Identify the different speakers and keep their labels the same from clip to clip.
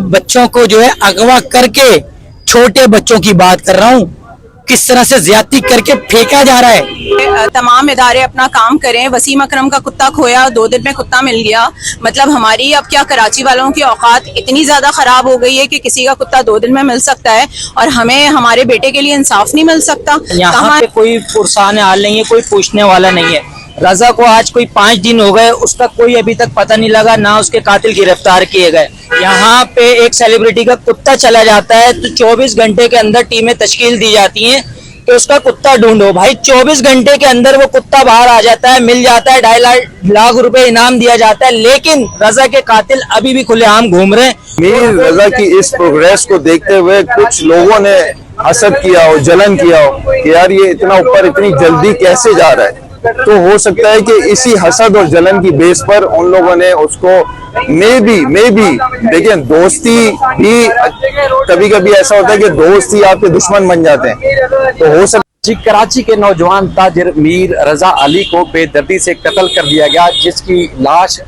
Speaker 1: बच्चों को जो है अगवा करके, छोटे बच्चों की बात कर रहा हूँ, किस तरह से ज्यादती करके फेंका जा रहा है।
Speaker 2: तमाम इदारे अपना काम करें। वसीम अकरम का कुत्ता खोया, 2 दिन में कुत्ता मिल गया। मतलब हमारी अब क्या कराची वालों की औकात इतनी ज्यादा खराब हो गई है कि किसी का कुत्ता 2 दिन में मिल सकता है और हमें हमारे बेटे के लिए इंसाफ नहीं मिल सकता।
Speaker 1: यहाँ पे कोई पुरसान हाल नहीं है, कोई पूछने वाला नहीं है। रजा को आज कोई 5 दिन हो गए, उसका कोई अभी तक पता नहीं लगा, ना उसके कातिल गिरफ्तार किए गए। यहाँ पे एक सेलिब्रिटी का कुत्ता चला जाता है तो 24 घंटे के अंदर टीमें तश्कील दी जाती हैं कि उसका कुत्ता ढूंढो। भाई 24 घंटे के अंदर वो कुत्ता बाहर आ जाता है, मिल जाता है, 2.5 लाख रुपए इनाम दिया जाता है, लेकिन रजा के कातिल अभी भी खुलेआम घूम रहे हैं।
Speaker 3: मीर रजा की इस प्रोग्रेस को देखते हुए कुछ लोगों ने हसद किया हो, जलन किया हो कि यार ये इतना ऊपर इतनी जल्दी कैसे जा रहा है। तो हो सकता है कि इसी हसद और जलन की बेस पर उन लोगों ने उसको मे बी देखिए, दोस्ती भी कभी कभी ऐसा होता है कि दोस्त ही आपके दुश्मन बन जाते हैं। तो हो सकता
Speaker 4: जी, कराची के नौजवान ताजिर मीर रजा अली को बेदर्दी से कत्ल कर दिया गया, जिसकी लाश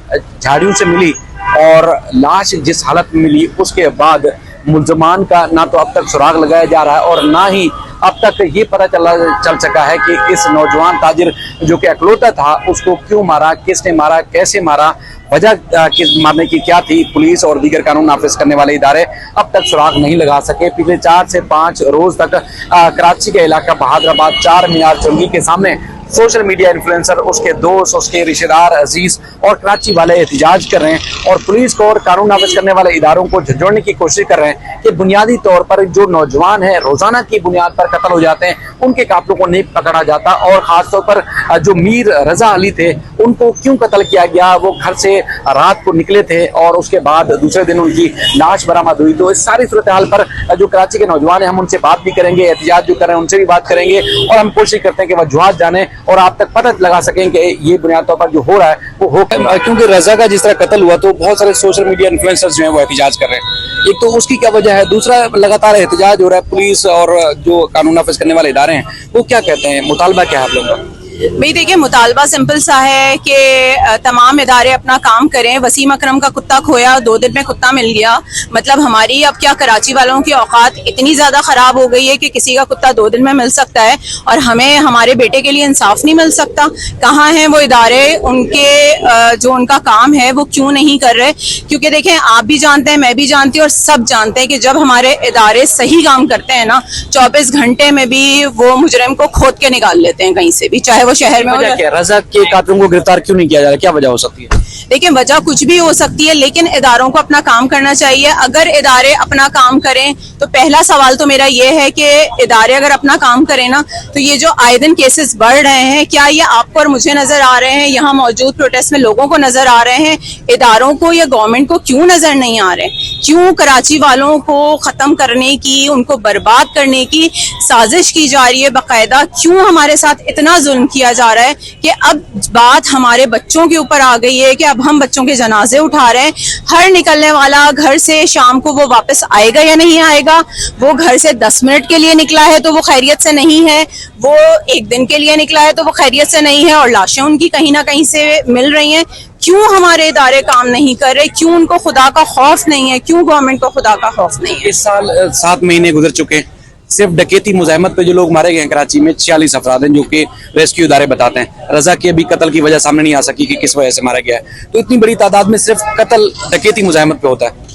Speaker 4: झाड़ियों से मिली और लाश जिस हालत में मिली उसके बाद मुल्जमान का ना तो अब तक सुराग लगाया जा रहा है और ना ही अब तक ये पता चल सका है कि इस नौजवान ताजिर जो कि अकलौता था उसको क्यों मारा, किसने मारा, कैसे मारा, वजह किस मारने की क्या थी। पुलिस और दीगर कानून नाफिज करने वाले इदारे अब तक सुराग नहीं लगा सके। पिछले 4 से 5 रोज तक कराची के इलाका बहादुराबाद 4 मीनार चौंगी के सामने सोशल मीडिया इन्फ्लुएंसर, उसके दोस्त, उसके रिश्तेदार, अजीज और कराची वाले एहतजाज कर रहे हैं और पुलिस को और कानून नाफिज करने वाले इदारों को झंझोड़ने की कोशिश कर रहे हैं कि बुनियादी तौर पर जो नौजवान है रोजाना की बुनियाद पर कत्ल हो जाते हैं, उनके कातलों को नहीं पकड़ा जाता और खासतौर पर जो मीर रजा अली थे उनको क्यों कत्ल किया गया। वो घर से रात को निकले थे और उसके बाद दूसरे दिन उनकी लाश बरामद हुई। तो इस सारी सूरत हाल पर जो कराची के नौजवान है हम उनसे बात भी करेंगे, एहतजाज जो कर रहे हैं उनसे भी बात करेंगे और हम कोशिश करते हैं कि वजूहात जाने और आप तक पता लगा सकें कि ये बुनियाद तौर पर जो हो रहा है वो हो। क्योंकि रजा का जिस तरह कत्ल हुआ तो बहुत सारे सोशल मीडिया इन्फ्लुएंसर्स जो हैं वो एहतजाज कर रहे हैं। एक तो उसकी क्या वजह है, दूसरा लगातार एहतजाज हो रहा है। पुलिस और जो कानून नाफिज करने वाले इदारे हैं वो क्या कहते हैं, मुतालबा क्या है आप लोगों का?
Speaker 2: भाई देखिए, मुतालबा सिंपल सा है कि तमाम इदारे अपना काम करें। वसीम अकरम का कुत्ता खोया, 2 दिन में कुत्ता मिल गया। मतलब हमारी अब क्या कराची वालों की औकात इतनी ज्यादा खराब हो गई है कि किसी का कुत्ता 2 दिन में मिल सकता है और हमें हमारे बेटे के लिए इंसाफ नहीं मिल सकता। कहाँ हैं वो इदारे, उनके जो उनका काम है वो क्यों नहीं कर रहे? क्योंकि देखें, आप भी जानते हैं, मैं भी जानती हूँ और सब जानते हैं कि जब हमारे इदारे सही काम करते हैं ना, 24 घंटे में भी वो मुजरिम को खोद के निकाल लेते हैं कहीं से भी, चाहे शहर में।
Speaker 4: वजह क्या, रजा के कातिलों को गिरफ्तार क्यों नहीं किया जा रहा, क्या वजह हो सकती है?
Speaker 2: देखिए, वजह कुछ भी हो सकती है, लेकिन इदारों को अपना काम करना चाहिए। अगर इदारे अपना काम करें तो पहला सवाल तो मेरा ये है कि इदारे अगर अपना काम करें ना, तो ये जो आए दिन केसेस बढ़ रहे हैं, क्या ये आपको और मुझे नजर आ रहे हैं, यहाँ मौजूद प्रोटेस्ट में लोगों को नजर आ रहे हैं? इदारों को या गवर्नमेंट को क्यों नजर नहीं आ रहे? क्यों कराची वालों को खत्म करने की, उनको बर्बाद करने की साजिश की जा रही है बाकायदा? क्यों हमारे साथ इतना जुल्म किया जा रहा है कि अब बात हमारे बच्चों के ऊपर आ गई है कि अब हम बच्चों के जनाजे उठा रहे हैं। हर निकलने वाला घर से शाम को वो वापस आएगा या नहीं आएगा? वो घर से 10 मिनट के लिए निकला है तो वो खैरियत से नहीं है, वो 1 दिन के लिए निकला है तो वो खैरियत से नहीं है और लाशें उनकी कहीं ना कहीं से मिल रही हैं। क्यों हमारे इदारे काम नहीं कर रहे? क्यों उनको खुदा का खौफ नहीं है? क्यों गवर्नमेंट को खुदा का खौफ नहीं है?
Speaker 4: इस साल 7 महीने गुजर चुके हैं, सिर्फ डकैती मुजाहिमत पे जो लोग मारे गए हैं कराची में 46 अफराद हैं, जो कि रेस्क्यू इदारे बताते हैं। रजा के अभी कत्ल की वजह सामने नहीं आ सकी कि किस वजह से मारा गया है। तो इतनी बड़ी तादाद में सिर्फ कत्ल डकैती मुजाहिमत पे होता है।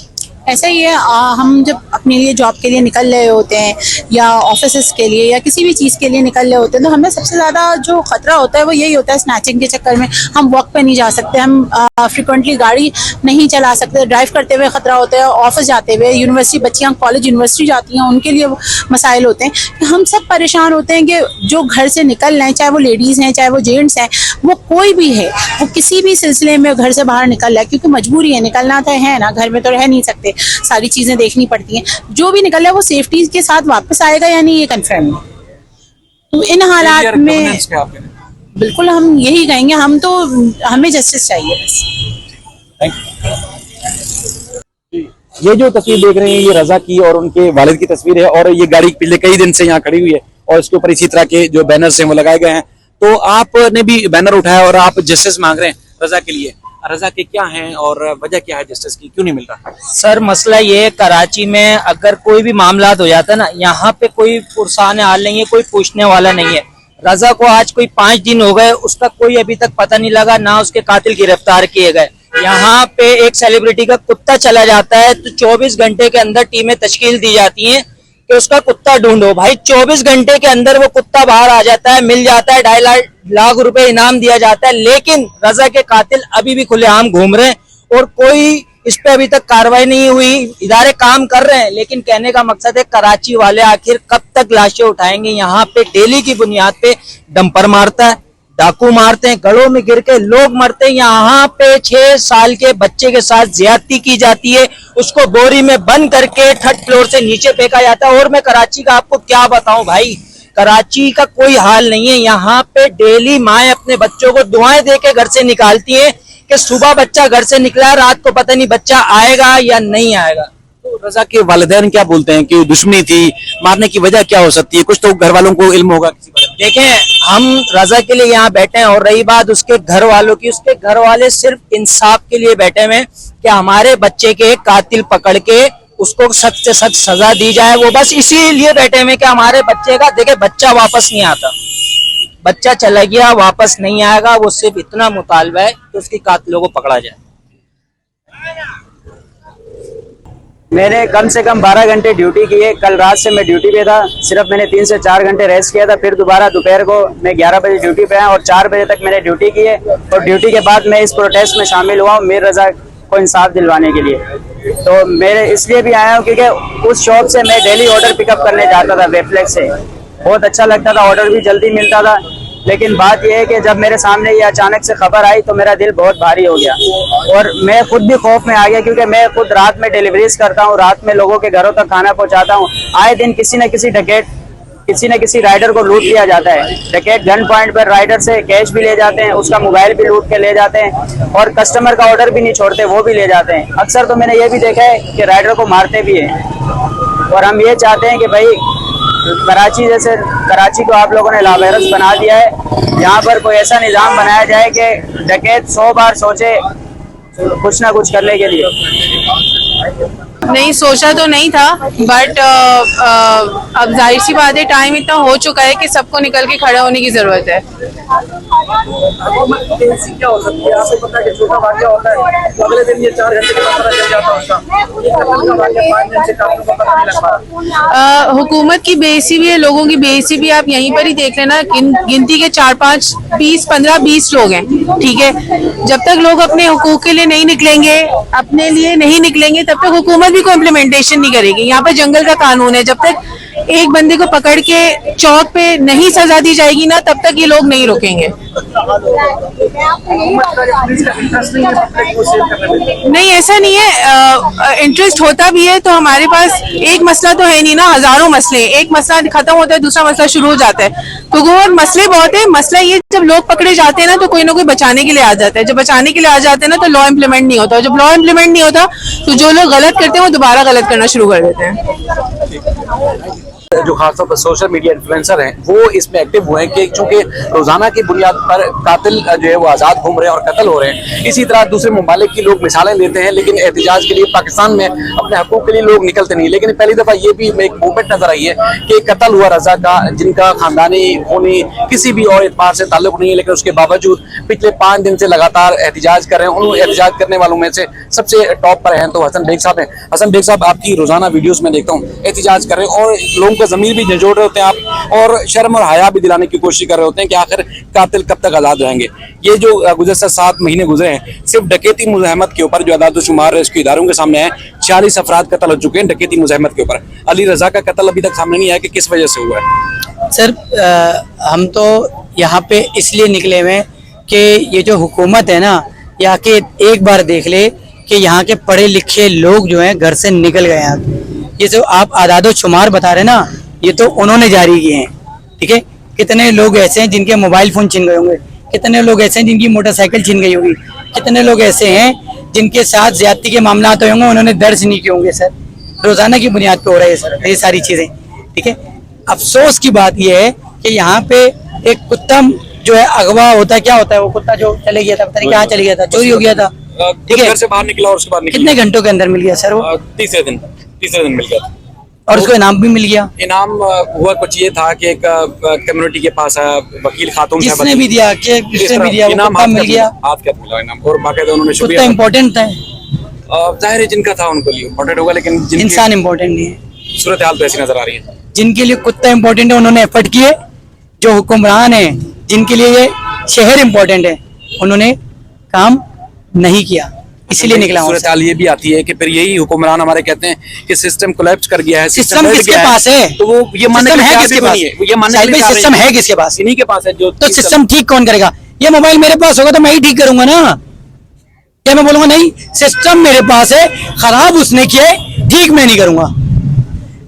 Speaker 5: ऐसा ही है, हम जब अपने लिए जॉब के लिए निकल रहे होते हैं या ऑफिस के लिए या किसी भी चीज़ के लिए निकल रहे होते हैं, तो हमें सबसे ज़्यादा जो ख़तरा होता है वो यही होता है स्नैचिंग के चक्कर में। हम वॉक पे नहीं जा सकते, हम फ्रिक्वेंटली गाड़ी नहीं चला सकते, ड्राइव करते हुए ख़तरा होता है, ऑफिस जाते हुए, यूनिवर्सिटी बच्चियाँ कॉलेज यूनिवर्सिटी जाती हैं उनके लिए मसाइल होते हैं। हम सब परेशान होते हैं कि जो घर से निकल रहे हैं, चाहे वो लेडीज़ हैं चाहे वो जेंट्स हैं, वो कोई भी है, वो किसी भी सिलसिले में घर से बाहर निकल रहा है क्योंकि मजबूरी है, निकलना तो है ना, घर में तो रह नहीं सकते, सारी चीजें देखनी पड़ती हैं। जो भी निकल रहा है वो सेफ्टी के साथ वापस आएगा या नहीं, ये कंफर्म है। तो इन हालात में बिल्कुल हम यही कहेंगे, हमें जस्टिस चाहिए बस।
Speaker 4: ये जो तस्वीर देख रहे हैं ये रजा की और उनके वालिद की तस्वीर है और ये गाड़ी पिछले कई दिन से यहाँ खड़ी हुई है और इसके ऊपर इसी तरह के जो बैनर्स हैं वो लगाए गए हैं। तो आपने भी बैनर उठाया और आप जस्टिस मांग रहे हैं रजा के लिए। रजा के क्या हैं और वजह क्या है जस्टिस की, क्यों नहीं मिल रहा?
Speaker 1: सर मसला ये है, कराची में अगर कोई भी मामला हो जाता है ना, यहाँ पे कोई पुरसान हाल नहीं है, कोई पूछने वाला नहीं है। रजा को आज कोई 5 दिन हो गए, उसका कोई अभी तक पता नहीं लगा, ना उसके कातिल गिरफ्तार किए गए। यहाँ पे एक सेलिब्रिटी का कुत्ता चला जाता है तो 24 घंटे के अंदर टीमें तश्कील दी जाती हैं कि उसका कुत्ता ढूंढो। भाई 24 घंटे के अंदर वो कुत्ता बाहर आ जाता है, मिल जाता है, 2.5 लाख रुपए इनाम दिया जाता है, लेकिन रजा के कातिल अभी भी खुलेआम घूम रहे हैं और कोई इस पे अभी तक कार्रवाई नहीं हुई। इदारे काम कर रहे हैं, लेकिन कहने का मकसद है कराची वाले आखिर कब तक लाशें उठाएंगे। यहाँ पे डेली की बुनियाद पे डंपर मारता है, डाकू मारते हैं, गड़ों में गिर के लोग मरते हैं। यहाँ पे 6 साल के बच्चे के साथ ज्यादती की जाती है, उसको बोरी में बंद करके 3rd फ्लोर से नीचे फेंका जाता है। और मैं कराची का आपको क्या बताऊं भाई, कराची का कोई हाल नहीं है। यहाँ पे डेली माएं अपने बच्चों को दुआएं दे के घर से निकालती हैं कि सुबह बच्चा घर से निकला, रात को पता नहीं बच्चा आएगा या नहीं आएगा।
Speaker 4: तो रजा के वालिदैन क्या बोलते हैं कि दुश्मनी थी, मारने की वजह क्या हो सकती है? कुछ तो घर वालों को इल्म होगा किसी बारे में।
Speaker 1: देखें, हम रजा के लिए यहाँ बैठे हैं, और रही बात उसके घर वालों की, उसके घर वाले सिर्फ इंसाफ के लिए बैठे हुए हैं कि हमारे बच्चे के कातिल पकड़ के उसको सख्त से सख्त सजा दी जाए। वो बस इसीलिए बैठे हुए कि हमारे बच्चे का, देखे बच्चा वापस नहीं आता, बच्चा चला गया वापस नहीं आएगा। वो सिर्फ इतना मुतालबा है कि उसकी कातिलों को पकड़ा जाए।
Speaker 6: मैंने कम से कम 12 घंटे ड्यूटी की है। कल रात से मैं ड्यूटी पे था, सिर्फ मैंने 3 से 4 घंटे रेस्ट किया था। फिर दोबारा दोपहर को मैं 11 बजे ड्यूटी पे आया और 4 बजे तक मैंने ड्यूटी की है। और ड्यूटी के बाद मैं इस प्रोटेस्ट में शामिल हुआ हूँ मीर रजा को इंसाफ दिलवाने के लिए। तो मेरे इसलिए भी आया हूँ क्योंकि उस शॉप से मैं डेली ऑर्डर पिकअप करने जाता था, वेफ्लेक्स से। बहुत अच्छा लगता था, ऑर्डर भी जल्दी मिलता था। लेकिन बात यह है कि जब मेरे सामने ये अचानक से खबर आई तो मेरा दिल बहुत भारी हो गया और मैं खुद भी खौफ में आ गया, क्योंकि मैं खुद रात में डिलीवरीज करता हूँ, रात में लोगों के घरों तक खाना पहुँचाता हूँ। आए दिन किसी न किसी डकैत, किसी न किसी राइडर को लूट लिया जाता है। डकैत गन पॉइंट पर राइडर से कैश भी ले जाते हैं, उसका मोबाइल भी लूट के ले जाते हैं और कस्टमर का ऑर्डर भी नहीं छोड़ते, वो भी ले जाते हैं। अक्सर तो मैंने ये भी देखा है कि राइडर को मारते भी हैं। और हम ये चाहते हैं कि भाई कराची को आप लोगों ने लावारिस बना दिया है, यहाँ पर कोई ऐसा निज़ाम बनाया जाए कि डकैत 100 बार सोचे कुछ ना कुछ करने के लिए।
Speaker 2: नहीं सोचा तो नहीं था, बट अब जाहिर सी बात है, टाइम इतना हो चुका है कि सबको निकल के खड़ा होने की जरूरत है।
Speaker 4: क्या हो सकती है? आपको पता है कि छोटा वाक़या होता है तो अगले दिन ये 4 घंटे के बाद पता चल जाता है उसका। 5 दिन से काफी पता नहीं लग पा।
Speaker 2: हुकूमत की बेइज्जती भी है, लोगों की बेइज्जती भी। आप यहीं पर ही देख लेना, गिनती के 4, 5, 20, 15, 20 लोग हैं, ठीक है। जब तक लोग अपने हुकूक के लिए नहीं निकलेंगे, अपने लिए नहीं निकलेंगे, तब तक हुकूमत भी कोई इम्प्लीमेंटेशन नहीं करेगी। यहाँ पर जंगल का कानून है, जब तक एक बंदे को पकड़ के चौक पे नहीं सजा दी जाएगी ना, तब तक ये लोग नहीं रुकेंगे। नहीं, ऐसा नहीं है, इंटरेस्ट होता भी है तो हमारे पास एक मसला तो है नहीं ना, हजारों मसले। एक मसला खत्म होता है, दूसरा मसला शुरू हो जाता है। तो वो मसले बहुत है। मसला ये, जब लोग पकड़े जाते हैं ना तो कोई ना कोई बचाने के लिए आ जाता है। जब बचाने के लिए आ जाते हैं ना तो लॉ इम्प्लीमेंट नहीं होता। जब लॉ इम्प्लीमेंट नहीं होता तो जो लोग गलत करते हैं वो दोबारा गलत करना शुरू कर देते हैं।
Speaker 4: जो खासतौर पर सोशल मीडिया इन्फ्लुएंसर हैं वो इसमें एक्टिव हुए हैं कि चूंकि रोजाना की बुनियाद पर कातिल जो है वो आज़ाद घूम रहे हैं और कत्ल हो रहे हैं। इसी तरह दूसरे ममालिक की लोग मिसालें लेते हैं, लेकिन एहतजाज के लिए पाकिस्तान में अपने हकूक़ के लिए लोग निकलते नहीं। लेकिन पहली दफ़ा ये भी एक मूवमेंट नजर आई है कि कत्ल हुआ रजा का, जिनका खानदानी खूनी किसी भी और एतबार से ताल्लुक नहीं है, लेकिन उसके बावजूद पिछले 5 दिन से लगातार एहतजाज कर रहे हैं। उन एहतजाज करने वालों में से सबसे टॉप पर हैं तो हसन बेग साहब हैं। हसन बेग साहब, आपकी रोजाना वीडियोज़ में देखता हूँ एहतजाज कर रहे हैं और लोगों को ज़मीर भी झंझोड़ रहे होते हैं आप, और शर्म और हया भी दिलाने की कोशिश कर रहे होते हैं कि आखिर कातिल कब तक आज़ाद रहेंगे। ये जो गुज़श्ता 7 महीने गुजरे हैं, सिर्फ डकैती मुज़ाहमत के ऊपर जो अदाद-ओ-शुमार रेस्क्यू इदारों के सामने है, 40 अफराद कत्ल हो चुके हैं डकैती मुज़ाहमत के ऊपर। अली रजा का कत्ल अभी तक सामने नहीं आया कि किस वजह से हुआ है।
Speaker 7: सर हम तो यहाँ पे इसलिए निकले हुए कि ये जो हुकूमत है ना, यहाँ के एक बार देख ले कि यहाँ के पढ़े लिखे लोग जो हैं घर से निकल गए हैं। ये जो आप आदाद-ओ-शुमार बता रहे हैं ना, ये तो उन्होंने जारी किए हैं, ठीक है। कितने लोग ऐसे हैं जिनके मोबाइल फोन छीन गए होंगे, कितने लोग ऐसे हैं जिनकी मोटरसाइकिल छीन गई होगी, कितने लोग ऐसे हैं जिनके साथ ज्यादती के मामला होंगे, उन्होंने दर्ज नहीं किए होंगे। सर रोजाना की बुनियाद पे हो रहा है सर ये सारी चीजें, ठीक है। अफसोस की बात यह है कि यहाँ पे एक कुत्ता जो है अगवा होता है, क्या होता है वो कुत्ता जो चले गया था, पता नहीं कहाँ चले गया था, चोरी हो गया था, ठीक है,
Speaker 8: घर से बाहर निकला और उसके बाद
Speaker 7: कितने घंटों के अंदर मिल गया सर वो,
Speaker 8: तीसरे दिन मिल गया।
Speaker 7: और उसको इनाम भी मिल गया।
Speaker 8: इनाम हुआ कुछ ये था कि एक कम्युनिटी के पास वकील खातून था,
Speaker 7: जिसने भी दिया, किसने भी दिया, वो
Speaker 8: इनाम
Speaker 7: कुत्ता मिल गया।
Speaker 8: हाथ क्या मिला इनाम, और बाकायदा उन्होंने
Speaker 7: कुत्ता
Speaker 8: शुक्रिया
Speaker 7: इम्पोर्टेंट है,
Speaker 8: जाहिर है जिनका था उनको लिए इम्पोर्टेंट होगा, लेकिन
Speaker 7: इंसान इम्पोर्टेंट नहीं है।
Speaker 8: सूरत हाल तो ऐसी नजर आ रही है।
Speaker 7: जिनके लिए कुत्ता इम्पोर्टेंट है उन्होंने एफर्ट किए, जो हुक्मरान है जिनके लिए ये शहर इम्पोर्टेंट है उन्होंने काम नहीं किया, इसीलिए निकला हूं।
Speaker 8: सूरत हाल ये भी आती है कि फिर यही हुक्मरान हमारे कहते हैं कि सिस्टम कोलैप्स कर गया है,
Speaker 7: सिस्टम किसके पास है,
Speaker 8: तो वो ये मानने
Speaker 7: सिस्टम है किसके पास,
Speaker 8: ये मानने के लिए
Speaker 7: सिस्टम है किसके पास,
Speaker 8: इन्हीं के पास है जो
Speaker 7: तो सिस्टम ठीक कौन करेगा। ये मोबाइल मेरे पास होगा तो मैं ही ठीक करूंगा ना, क्या मैं बोलूंगा नहीं सिस्टम मेरे पास है, खराब उसने किया है, ठीक मैं नहीं करूंगा।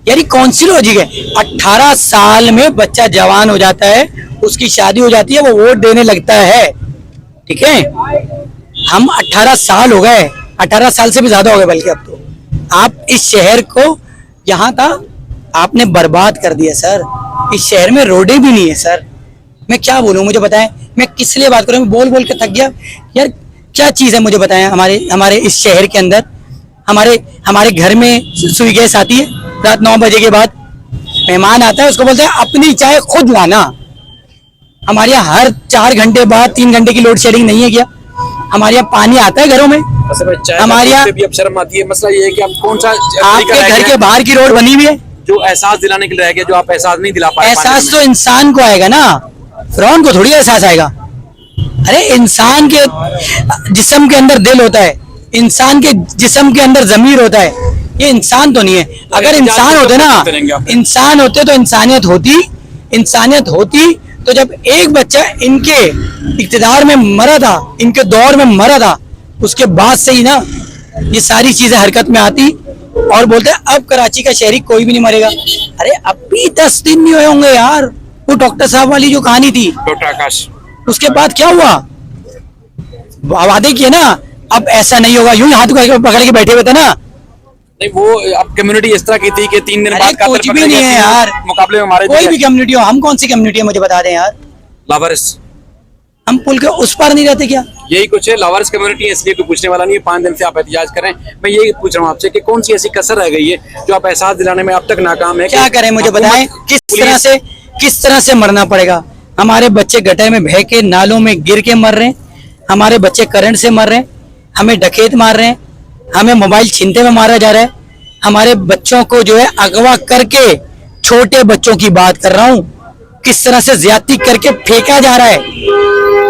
Speaker 7: यानी कौन सी लॉजिक है। 18 साल में बच्चा जवान हो जाता है, उसकी शादी हो जाती है, वो वोट देने लगता है, ठीक है। हम 18 साल हो गए, 18 साल से भी ज्यादा हो गए बल्कि अब तो। आप इस शहर को यहाँ था आपने बर्बाद कर दिया सर। इस शहर में रोडें भी नहीं है सर। मैं क्या बोलूं, मुझे बताएं मैं किस लिए बात करूं, मैं बोल बोल के थक गया यार। क्या चीज है मुझे बताएं, हमारे इस शहर के अंदर हमारे घर में सुई गैस आती है रात 9 बजे के बाद, मेहमान आता है उसको बोलते हैं अपनी चाय खुद लाना। हमारे यहाँ हर 4 घंटे बाद 3 घंटे की लोड शेडिंग नहीं है क्या। हमारे यहाँ पानी आता है घरों में, हमारे यहाँ
Speaker 8: भी अब शर्म आती है। मसला ये है कि आप कौन सा
Speaker 7: आपके घर के बाहर की रोड बनी हुई है,
Speaker 8: जो एहसास दिलाने के लिए रह गया, जो आप एहसास नहीं दिला पाए।
Speaker 7: एहसास तो इंसान को आएगा ना, फिरौन को थोड़ी एहसास आएगा। अरे इंसान के जिस्म के अंदर दिल होता है, इंसान के जिस्म के अंदर जमीर होता है, ये इंसान तो नहीं है। अगर इंसान होते ना, इंसान होते तो इंसानियत होती तो जब एक बच्चा इनके इक्तिदार में मरा था, इनके दौर में मरा था, उसके बाद से ही ना ये सारी चीजें हरकत में आती और बोलते हैं अब कराची का शहरी कोई भी नहीं मरेगा। अरे अभी 10 दिन नहीं हुए होंगे यार, वो डॉक्टर साहब वाली जो कहानी थी,
Speaker 8: डॉक्टर आकाश,
Speaker 7: उसके बाद क्या हुआ, वादे किए ना अब ऐसा नहीं होगा, यूं हाथ को पकड़ के बैठे हुए थे ना।
Speaker 8: नहीं वो अब कम्युनिटी इस तरह की थी कि 3 दिन बाद
Speaker 7: कुछ भी नहीं है यार,
Speaker 8: मुकाबले में हमारे
Speaker 7: कोई भी कम्युनिटी हो, हम कौन सी कम्युनिटी है मुझे बता दें यार।
Speaker 8: लावारिस,
Speaker 7: हम पुल के उस पार नहीं रहते क्या।
Speaker 8: यही कुछ है, लावारिस कम्युनिटी है, इसलिए कोई पूछने वाला नहीं है। 5 दिन से आप एहतजाज करें। मैं यही पूछ रहा हूँ आपसे कि कौन सी ऐसी कसर रह गई है जो आप एहसास दिलाने में अब तक नाकाम है।
Speaker 7: क्या करें मुझे बताएं, किस तरह से मरना पड़ेगा। हमारे बच्चे गटर में बह के नालों में गिर के मर रहे हैं, हमारे बच्चे करंट से मर रहे हैं, हमें डकैत मार रहे हैं, हमें मोबाइल छीनते में मारा जा रहा है, हमारे बच्चों को जो है अगवा करके, छोटे बच्चों की बात कर रहा हूँ, किस तरह से ज्यादती करके फेंका जा रहा है।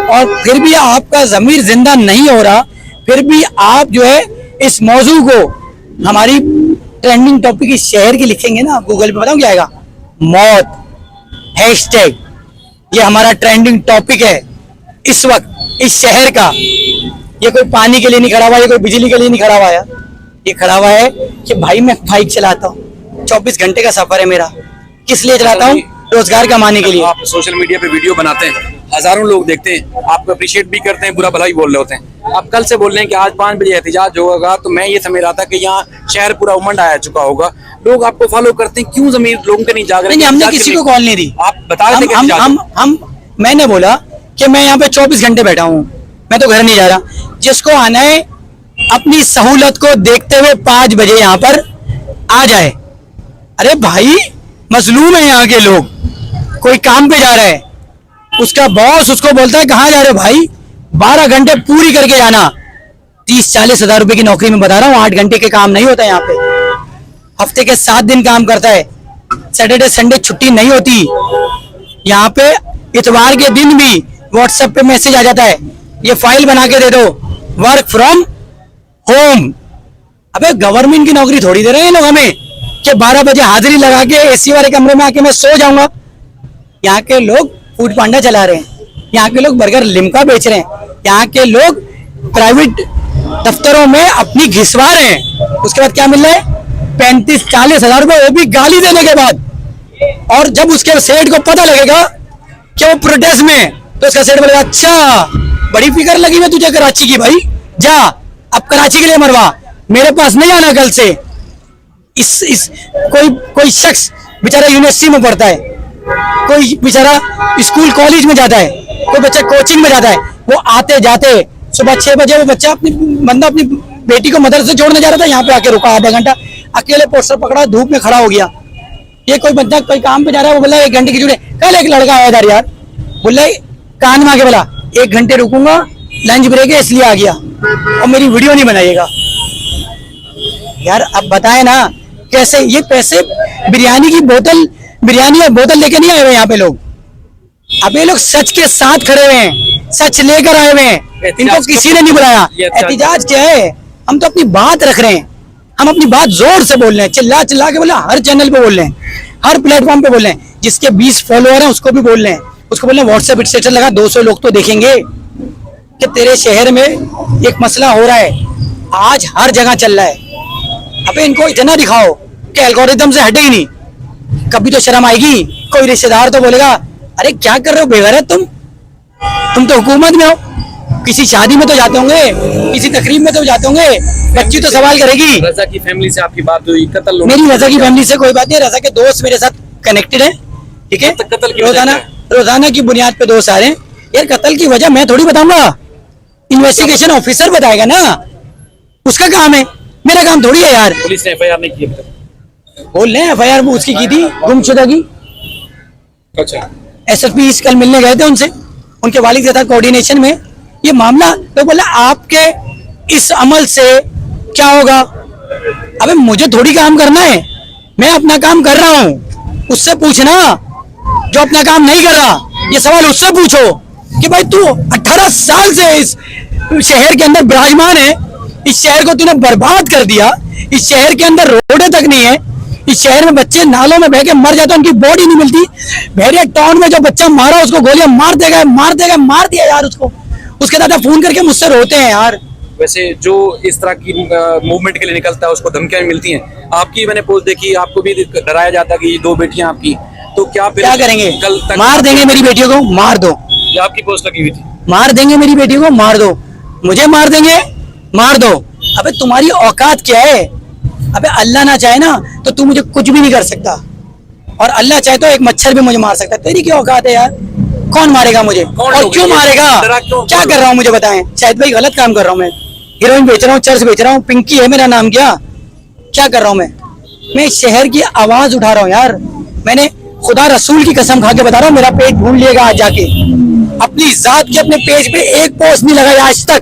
Speaker 7: और फिर भी आपका जमीर जिंदा नहीं हो रहा, फिर भी आप जो है इस मौजू को हमारी ट्रेंडिंग टॉपिक इस शहर की लिखेंगे ना, गूगल पे बताऊं क्या आएगा, मौत हैशटैग, ये हमारा ट्रेंडिंग टॉपिक है इस वक्त इस शहर का। ये कोई पानी के लिए नहीं खड़ा हुआ, ये कोई बिजली के लिए नहीं खड़ा हुआ है, ये खड़ा हुआ है कि भाई मैं बाइक चलाता हूँ, 24 घंटे का सफर है मेरा, किस लिए चलाता हूँ, रोजगार कमाने के लिए।
Speaker 8: आप सोशल मीडिया पे वीडियो बनाते हैं, हजारों लोग देखते हैं, आपको अप्रिशिएट भी करते हैं, बुरा भला भी बोल रहे होते हैं। आप कल से बोल रहे हैं कि आज 5 बजे एहतजाज होगा, तो मैं ये समझ रहा था कि यहाँ शहर पूरा उमंड आया चुका होगा, लोग आपको फॉलो करते हैं, क्यों जमीर लोगों के नहीं जाग रहे?
Speaker 7: नहीं, हमने किसी को कॉल नहीं दी।
Speaker 8: आप बता रहे थे
Speaker 7: मैंने बोला कि मैं यहाँ पे 24 घंटे बैठा हूँ, मैं तो घर नहीं जा रहा, जिसको आना है अपनी सहूलत को देखते हुए 5 बजे यहाँ पर आ जाए। अरे भाई मजलूम है यहाँ के लोग, कोई काम पे जा रहा है, उसका बॉस उसको बोलता है कहाँ जा रहे हो भाई, 12 घंटे पूरी करके जाना। 30-40 हजार रुपए की नौकरी में बता रहा हूँ, 8 घंटे के काम नहीं होता यहाँ पे, हफ्ते के 7 दिन काम करता है, सैटरडे संडे छुट्टी नहीं होती यहाँ पे। इतवार के दिन भी व्हाट्सएप पे मैसेज आ जाता है, ये फाइल बना के दे दो, वर्क फ्रॉम होम। अबे गवर्नमेंट की नौकरी थोड़ी दे रहे हैं लोग हमें कि 12 बजे हाजिरी लगा के एसी वाले कमरे में आके मैं सो जाऊंगा। यहाँ के लोग फूड पांडा चला रहे हैं, यहाँ के लोग बर्गर लिमका बेच रहे हैं, यहाँ के लोग प्राइवेट दफ्तरों में अपनी घिसवा रहे हैं। उसके बाद क्या मिल रहा है, 35-40 हजार रुपए, वो भी गाली देने के बाद। और जब उसके सेठ को पता लगेगा कि वो प्रोटेस्ट में, तो उसका सेठ बोलेगा अच्छा बड़ी फिक्र लगी मैं तुझे कराची की, भाई जा अब कराची के लिए मरवा, मेरे पास नहीं आना कल से। कोई शख्स बेचारा यूनिवर्सिटी में पढ़ता है, कोई बेचारा स्कूल कॉलेज में जाता है, कोई बच्चा कोचिंग में जाता है, वो आते जाते सुबह 6 बजे वो बच्चा बंदा अपनी बेटी को मदरसे छोड़ने जा रहा था, यहाँ पे आके रुका आधा घंटा, अकेले पोस्टर पकड़ा, धूप में खड़ा हो गया। ये कोई बंदा कोई काम पे जा रहा है, वो बोला 1 घंटे की छुट्टी। कल एक लड़का आया इधर यार, बोला कान में आके बोला 1 घंटे रुकूंगा, लंच ब्रेक है इसलिए आ गया, और मेरी वीडियो नहीं बनाइएगा। यार अब बताए ना कैसे ये पैसे बिरयानी की बोतल, बिरयानी और बोतल लेके नहीं आए हुए यहाँ पे लोग। अब ये लोग सच के साथ खड़े हुए हैं, सच लेकर आए हुए हैं, इनको किसी ने नहीं बुलाया। एहतिजाज क्या है? हम तो अपनी बात रख रहे हैं, हम अपनी बात जोर से बोल रहे हैं, चिल्ला चिल्ला के बोले, हर चैनल पे बोल रहे हैं, हर प्लेटफॉर्म पे बोल रहे हैं। जिसके 20 फॉलोअर हैं उसको भी बोल रहे हैं, उसको बोल रहे हैं व्हाट्सएप स्टेटस लगा, 200 लोग तो देखेंगे कि तेरे शहर में एक मसला हो रहा है, आज हर जगह चल रहा है। अबे इनको इतना दिखाओ कि एल्गोरिथम से हटे ही नहीं, कभी तो शर्म आएगी। कोई रिश्तेदार तो बोलेगा अरे क्या कर रहे हो बेगैरत तुम तो हुकूमत में हो, किसी शादी में तो जाते होंगे, किसी तकरीब में तो जाते होंगे, बच्ची तो सवाल करेगी।
Speaker 8: रजा की फैमिली से आपकी बात हुई? कत्ल
Speaker 7: मेरी रजा की फैमिली से कोई बात नहीं, रजा के दोस्त मेरे साथ कनेक्टेड है, ठीक है,
Speaker 8: कत्ल की
Speaker 7: रोजाना की बुनियाद पे दोस्त आ रहे हैं। यार कत्ल की वजह मैं थोड़ी बताऊंगा, इन्वेस्टिगेशन ऑफिसर बताएगा ना, उसका काम है, मेरा काम थोड़ी है यार।
Speaker 8: पुलिस ने FIR नहीं की?
Speaker 7: बोल रहे हैं FIR वो उसकी की थी, गुमशुदा की।
Speaker 8: अच्छा,
Speaker 7: SSP कल मिलने गए थे उनसे, उनके वालिद के साथ कोऑर्डिनेशन में ये मामला, तो बोला आपके इस अमल से क्या होगा? अबे मुझे थोड़ी काम करना है, मैं अपना काम कर रहा हूँ, उससे पूछना जो अपना काम नहीं कर रहा। ये सवाल उससे पूछो कि भाई तू 18 साल से इस शहर के अंदर विराजमान है, इस शहर को तूने बर्बाद कर दिया, इस शहर के अंदर रोडें तक नहीं है, इस शहर में बच्चे नालों में बह के मर जाते हैं, उनकी बॉडी नहीं मिलती। बहरिया टाउन में जो बच्चा मारा उसको गोलियां मार दिया यार उसको, उसके दादा फोन करके मुझसे रोते हैं यार।
Speaker 8: वैसे जो इस तरह की मूवमेंट के लिए निकलता है उसको धमकियां भी मिलती हैं। आपकी मैंने पोस्ट देखी, आपको भी डराया जाता है कि ये 2 बेटियां आपकी, तो क्या
Speaker 7: करेंगे?
Speaker 8: कल तक
Speaker 7: मार देंगे मेरी बेटियों को, मार दो।
Speaker 8: ये आपकी पोस्ट लगी हुई थी?
Speaker 7: मार देंगे मेरी बेटी को, मार दो, मुझे मार देंगे, मार दो। अबे तुम्हारी औकात क्या है? अबे अल्लाह ना चाहे ना तो तू मुझे कुछ भी नहीं कर सकता, और अल्लाह चाहे तो एक मच्छर भी मुझे मार सकता है। तेरी क्या औकात है यार? कौन मारेगा मुझे और क्यों मारेगा? क्या कर रहा हूँ मुझे बताएं। शायद भाई गलत काम कर रहा हूँ, मैं हीरोइन बेच रहा हूँ, चर्च बेच रहा हूँ, पिंकी है मेरा नाम, क्या कर रहा हूँ मैं इस शहर की आवाज उठा रहा हूँ यार। मैंने खुदा रसूल की कसम खा के बता रहा हूँ, मेरा पेट भूल लिएगा आज जाके। अपनी जात के अपने पेज पे एक पोस्ट नहीं लगाई आज तक,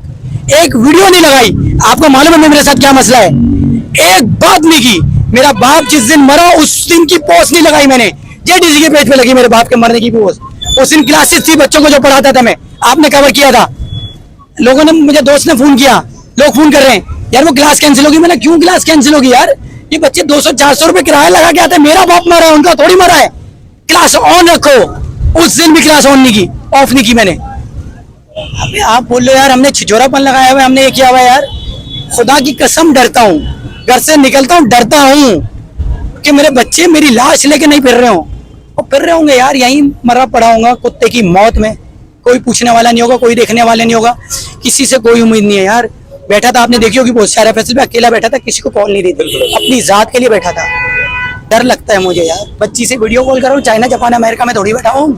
Speaker 7: एक वीडियो नहीं लगाई। आपको मालूम है मेरे साथ क्या मसला है? एक बात नहीं की। मेरा बाप जिस दिन मरा उस दिन की पोस्ट नहीं लगाई मैंने, JDC के पेज पे लगी मेरे बाप के मरने की पोस्ट। उस दिन क्लासेस थी बच्चों को जो पढ़ाता था मैं, आपने कवर किया था, लोगों ने मुझे, दोस्त ने फोन किया, लोग फोन कर रहे हैं यार वो क्लास कैंसिल होगी। मैंने क्यों क्लास कैंसिल होगी यार? ये बच्चे 200-400 रुपए किराया लगा के आते, मेरा बाप मरा है, उनका थोड़ी मरा है। क्लास ऑन रखो, उस दिन भी क्लास ऑन नहीं की, ऑफ नहीं की मैंने। अबे आप बोल लो यार हमने छिछोरापन लगाया हुआ है, हमने ये किया हुआ है यार। खुदा की कसम डरता हूँ, घर से निकलता हूँ डरता हूँ कि मेरे बच्चे मेरी लाश लेके नहीं फिर रहे हो, और फिर रहे होंगे यार, यहीं मरा पड़ा होगा कुत्ते की मौत में। कोई पूछने वाला नहीं होगा, कोई देखने वाला नहीं होगा, किसी से कोई उम्मीद नहीं है यार। बैठा था, आपने देखी होगी बहुत सारे फैसले पे अकेला बैठा था, किसी को कॉल नहीं देती, अपनी जात के लिए बैठा था। डर लगता है मुझे यार, बच्ची से वीडियो कॉल करो, चाइना जापान अमेरिका में थोड़ी बैठा हूँ।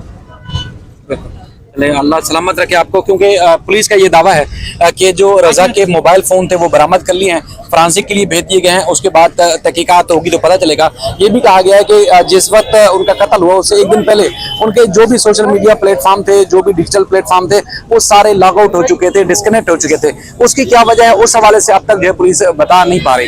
Speaker 8: अल्लाह सलामत रखे आपको, क्योंकि पुलिस का ये दावा है कि जो रजा के मोबाइल फोन थे वो बरामद कर लिए हैं, फ्रांसिक के लिए भेज दिए गए हैं, उसके बाद तहकीकात होगी तो पता चलेगा। ये भी कहा गया है कि जिस वक्त उनका कत्ल हुआ उससे 1 दिन पहले उनके जो भी सोशल मीडिया प्लेटफॉर्म थे, जो भी डिजिटल प्लेटफॉर्म थे, वो सारे लॉग आउट हो चुके थे, डिस्कनेक्ट हो चुके थे। उसकी क्या वजह है, उस हवाले से अब तक जो है पुलिस बता नहीं पा रही।